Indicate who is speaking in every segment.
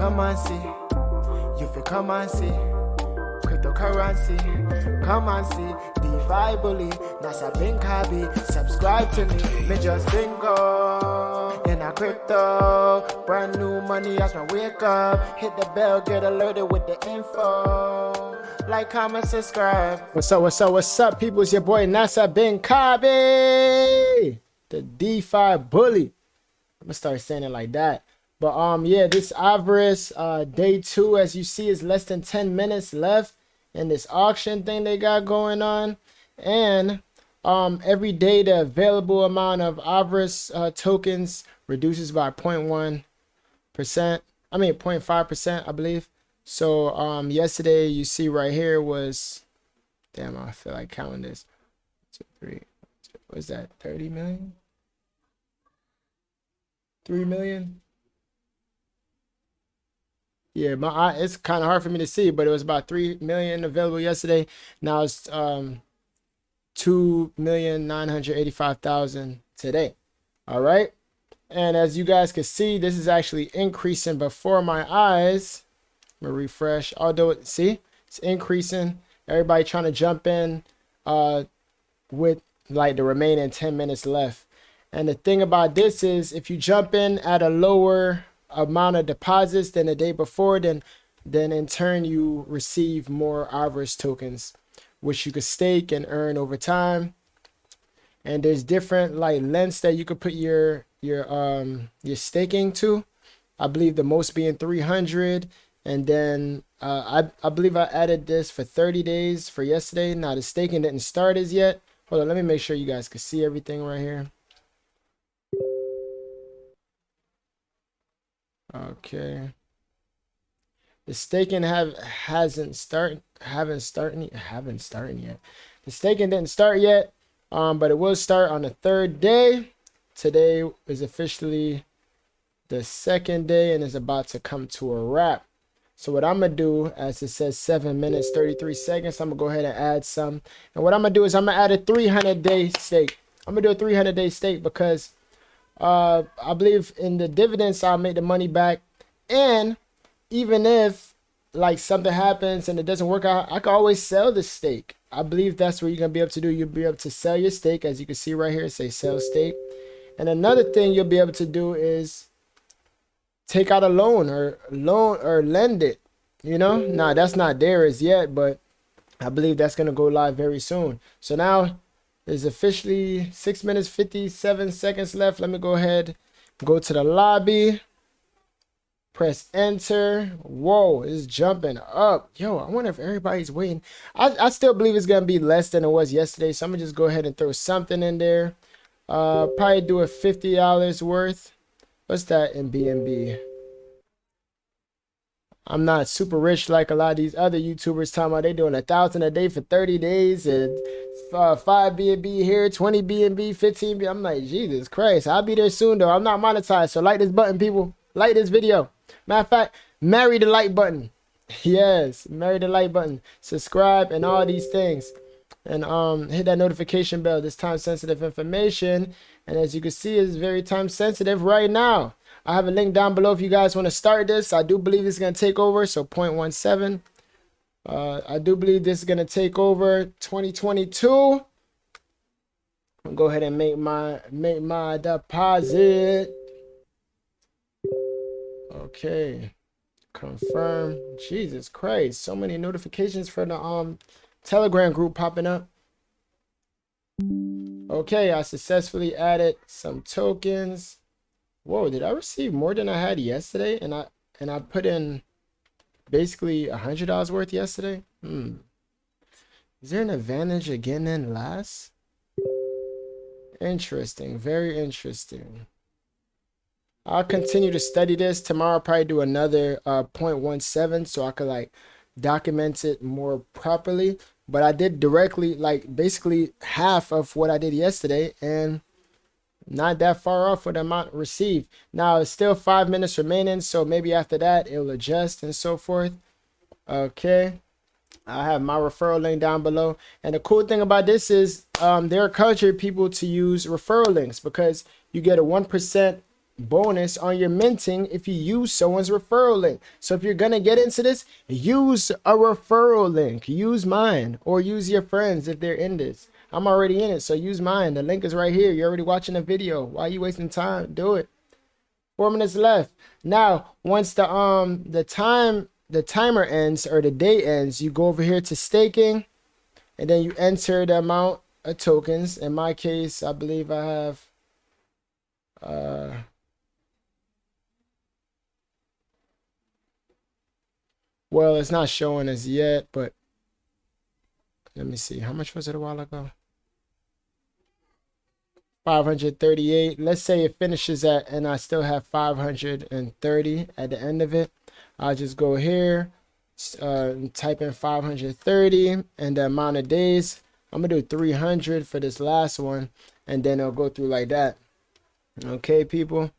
Speaker 1: come and see. You feel come and see. Cryptocurrency, come and see. Defi bully, Nasa Binkabi. Subscribe to me just bingo. In a crypto, brand new money as my wake up. Hit the bell, get alerted with the info. Like, comment, subscribe. What's up, people? It's your boy Nasa Binkabi, the DeFi bully. I'm gonna start saying it like that. But yeah, this Avarice day 2, as you see, is less than 10 minutes left in this auction thing they got going on. And every day the available amount of Avarice tokens reduces by 0.1%. I mean 0.5%, I believe. So yesterday, you see right here was, damn, I feel like counting this. 2, 3, what's that? 30 million? 3 million? Yeah, my eye, it's kind of hard for me to see, but it was about 3 million available yesterday. Now it's 2,985,000 today. All right. And as you guys can see, this is actually increasing before my eyes. I'm gonna refresh. Although see, it's increasing. Everybody trying to jump in with like the remaining 10 minutes left. And the thing about this is, if you jump in at a lower amount of deposits than the day before, then in turn you receive more Avarice tokens, which you could stake and earn over time. And there's different like lengths that you could put your staking to. I believe the most being 300, and then I believe I added this for 30 days for yesterday. Now the staking didn't start as yet. Hold on, let me make sure you guys can see everything right here. Okay, the staking haven't started yet. The staking didn't start yet, but it will start on the 3rd day. Today is officially the 2nd day and is about to come to a wrap. So what I'm gonna do, as it says 7 minutes 33 seconds, I'm gonna go ahead and add some. And what I'm gonna do is I'm gonna add a 300-day stake. I'm gonna do a 300-day stake because I believe in the dividends I'll make the money back. And even if like something happens and it doesn't work out, I can always sell the stake. I believe that's what you're gonna be able to do. You'll be able to sell your stake, as you can see right here, say sell stake. And another thing you'll be able to do is take out a loan or lend it. You know, now that's not there as yet, but I believe that's gonna go live very soon. So now there's officially 6 minutes 57 seconds left. Let me go ahead, go to the lobby, press enter. Whoa, it's jumping up. Yo, I wonder if everybody's waiting. I still believe it's gonna be less than it was yesterday, so I'm gonna just go ahead and throw something in there. Probably do a $50 worth. What's that in BNB? I'm not super rich like a lot of these other YouTubers talking about they doing 1,000 a day for 30 days and 5 BNB here, 20 BNB, 15 BNB. I'm like, Jesus Christ, I'll be there soon though. I'm not monetized, so like this button, people. Like this video. Matter of fact, marry the like button. Yes, marry the like button. Subscribe and all these things. And hit that notification bell. This time sensitive information. And as you can see, it's very time sensitive right now. I have a link down below if you guys want to start this. I do believe it's going to take over. So 0.17. I do believe this is going to take over 2022. I'll go ahead and make my deposit. Okay. Confirm. Jesus Christ. So many notifications for the Telegram group popping up. Okay, I successfully added some tokens. Whoa, did I receive more than I had yesterday? And I put in basically $100 worth yesterday. Is there an advantage again in last? Interesting, very interesting. I'll continue to study this. Tomorrow I'll probably do another 0.17 so I could like document it more properly. But I did directly like basically half of what I did yesterday, and not that far off for the amount received. Now it's still 5 minutes remaining, so maybe after that it'll adjust and so forth. Okay, I have my referral link down below. And the cool thing about this is they're encouraging people to use referral links because you get a 1% bonus on your minting if you use someone's referral link. So if you're gonna get into this, use a referral link. Use mine or use your friends if they're in this. I'm already in it, so use mine. The link is right here. You're already watching the video. Why are you wasting time? Do it. 4 minutes left. Now, once the timer ends or the day ends, you go over here to staking, and then you enter the amount of tokens. In my case, I believe I have well, it's not showing us yet, but let me see. How much was it a while ago? 538. Let's say it finishes at, and I still have 530 at the end of it. I'll just go here, type in 530 and the amount of days. I'm gonna do 300 for this last one, and then it'll go through like that. Okay, people.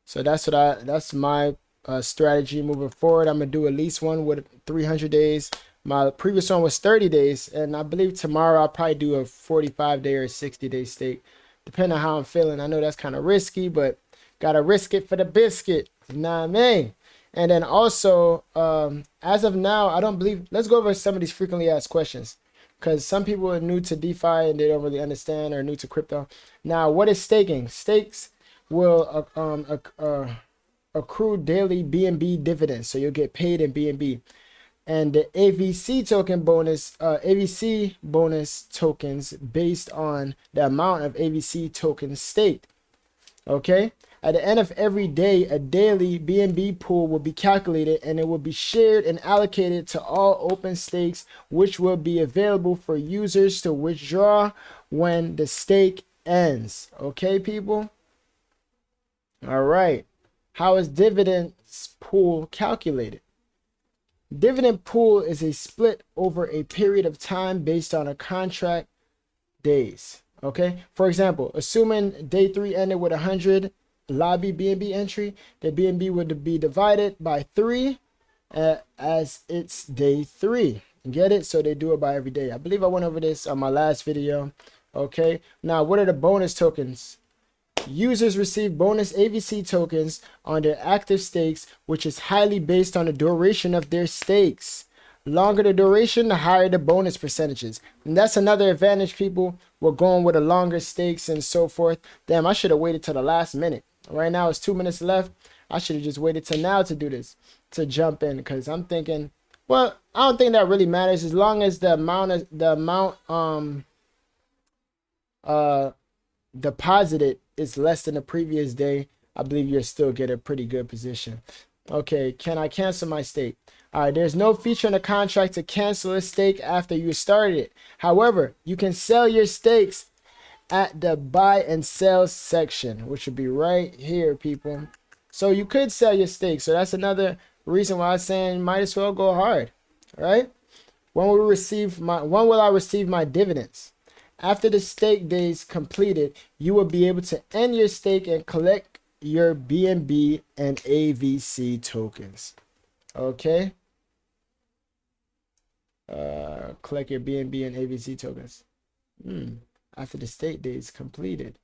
Speaker 1: So that's my strategy moving forward. I'm gonna do at least one with 300 days. My previous one was 30 days, and I believe tomorrow I'll probably do a 45-day or 60-day stake, depending on how I'm feeling. I know that's kind of risky, but gotta risk it for the biscuit. You know what I mean? And then also, as of now, I don't believe. Let's go over some of these frequently asked questions, because some people are new to DeFi and they don't really understand, or new to crypto. Now, what is staking? Stakes will accrue daily BNB dividends, so you'll get paid in BNB. And the AVC token bonus, AVC bonus tokens based on the amount of AVC tokens staked. Okay. At the end of every day, a daily BNB pool will be calculated, and it will be shared and allocated to all open stakes, which will be available for users to withdraw when the stake ends. Okay, people? All right. How is dividends pool calculated? Dividend pool is a split over a period of time based on a contract days. Okay. For example, assuming day 3 ended with 100 lobby BNB entry, the BNB would be divided by 3 as it's day 3. Get it? So they do it by every day. I believe I went over this on my last video. Okay. Now, what are the bonus tokens? Users receive bonus AVC tokens on their active stakes, which is highly based on the duration of their stakes. Longer the duration, the higher the bonus percentages. And that's another advantage, people. We're going with a longer stakes and so forth. Damn, I should have waited till the last minute. Right now it's 2 minutes left. I should have just waited till now to do this, to jump in, because I'm thinking, well, I don't think that really matters as long as the amount deposited is less than the previous day. I believe you'll still get a pretty good position. Okay, can I cancel my stake? All right, there's no feature in the contract to cancel a stake after you started it. However, you can sell your stakes at the buy and sell section, which would be right here, people. So you could sell your stakes. So that's another reason why I'm saying might as well go hard, right? When will I receive my dividends? After the stake days completed, you will be able to end your stake and collect your BNB and AVC tokens. Okay. Collect your BNB and AVC tokens. After the stake days completed.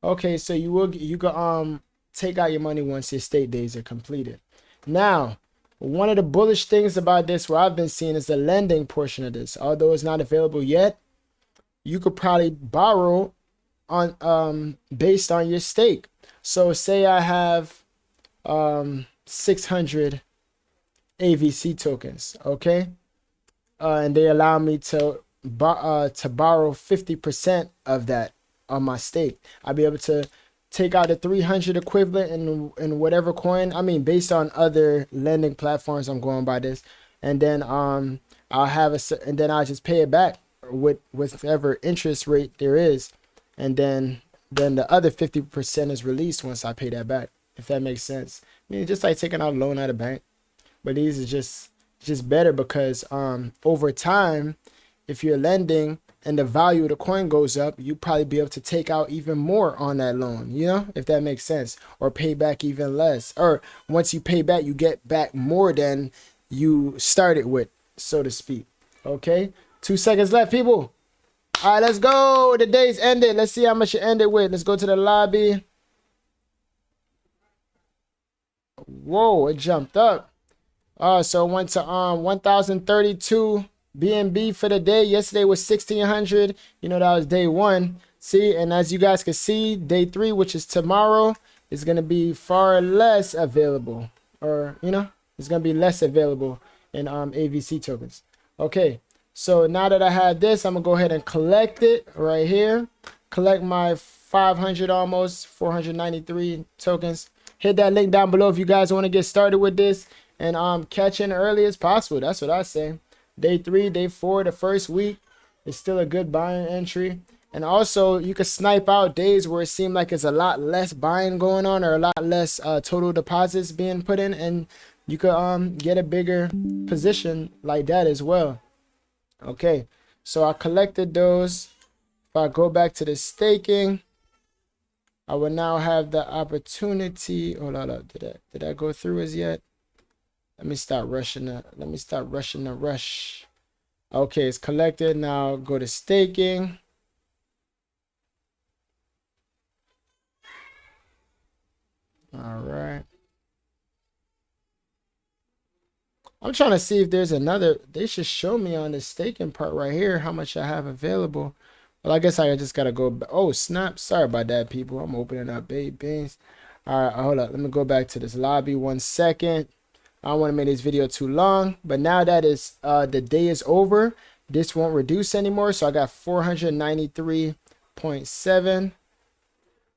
Speaker 1: Okay, so you can take out your money once your stake days are completed. Now, one of the bullish things about this, what I've been seeing, is the lending portion of this. Although it's not available yet, you could probably borrow on based on your stake. So say I have 600 AVC tokens, okay, and they allow me to borrow 50% of that on my stake. I'll be able to take out the 300 equivalent in whatever coin. I mean, based on other lending platforms, I'm going by this, and then I'll just pay it back with whatever interest rate there is, and then the other 50% is released once I pay that back, if that makes sense. I mean, just like taking out a loan at a bank, but these is just better because over time, if you're lending and the value of the coin goes up, you probably be able to take out even more on that loan, you know, if that makes sense, or pay back even less, or once you pay back, you get back more than you started with, so to speak. Okay, 2 seconds left, people. All right, let's go. The day's ended. Let's see how much it ended with. Let's go to the lobby. Whoa, it jumped up. So it went to 1,032 BNB for the day. Yesterday was 1,600. You know, that was day one. See, and as you guys can see, day three, which is tomorrow, is going to be far less available. Or, you know, it's going to be less available in AVC tokens. Okay, so now that I have this, I'm going to go ahead and collect it right here. Collect my 500 almost, 493 tokens. Hit that link down below if you guys want to get started with this. And catch in early as possible. That's what I say. Day 3, day 4, the first week is still a good buying entry. And also, you can snipe out days where it seems like it's a lot less buying going on or a lot less total deposits being put in. And you could get a bigger position like that as well. Okay, so I collected those. If I go back to the staking, I will now have the opportunity. Hold on, did I go through as yet? Let me start rushing the rush. Okay, it's collected. Now go to staking. All right. I'm trying to see if there's another. They should show me on the staking part right here how much I have available. Well, I guess I just gotta go. Oh, snap. Sorry about that, people. I'm opening up baked beans. All right, hold up. Let me go back to this lobby 1 second. I don't want to make this video too long, but now that is the day is over, this won't reduce anymore. So I got 493.7,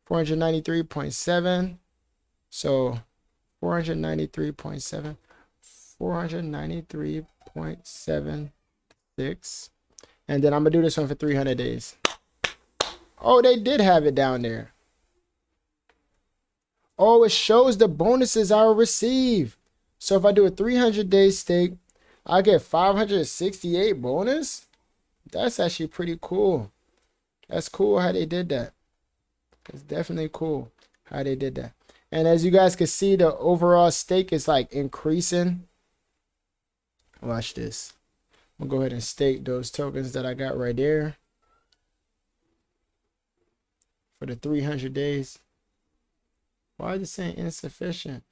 Speaker 1: 493.7. So 493.7, 493.76. And then I'm gonna do this one for 300 days. Oh, they did have it down there. Oh, it shows the bonuses I will receive. So if I do a 300-day stake, I get 568 bonus. That's actually pretty cool. That's cool how they did that. It's definitely cool how they did that. And as you guys can see, the overall stake is like increasing. Watch this. I'm gonna go ahead and stake those tokens that I got right there for the 300 days. Why is it saying insufficient?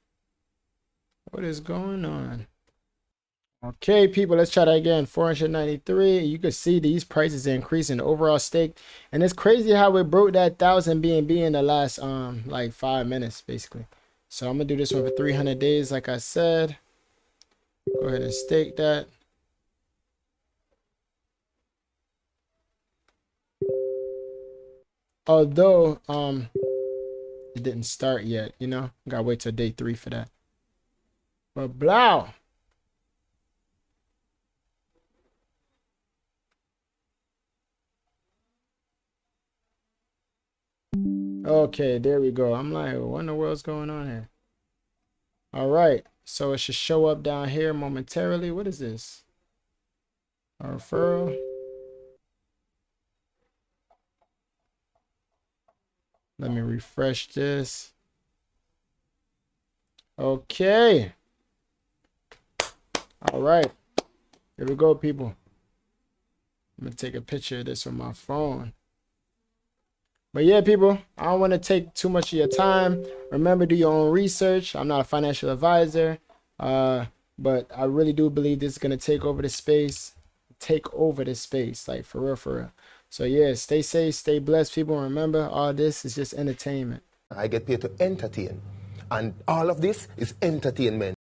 Speaker 1: What is going on? Okay, people, let's try that again. 493. You can see these prices are increasing the overall stake. And it's crazy how we broke that 1,000 BNB in the last like 5 minutes, basically. So I'm gonna do this one for 300 days, like I said. Go ahead and stake that. Although it didn't start yet, you know. Gotta wait till day 3 for that. But blow. Okay, there we go. I'm like, what in the world's going on here? All right, so it should show up down here momentarily. What is this? A referral. Let me refresh this. Okay. All right, here we go, people. I'm gonna take a picture of this on my phone. But yeah, people, I don't want to take too much of your time. Remember, do your own research. I'm not a financial advisor, but I really do believe this is gonna take over the space. Like for real, for real. So yeah, stay safe, stay blessed, people. Remember, all this is just entertainment.
Speaker 2: I get paid to entertain, and all of this is entertainment.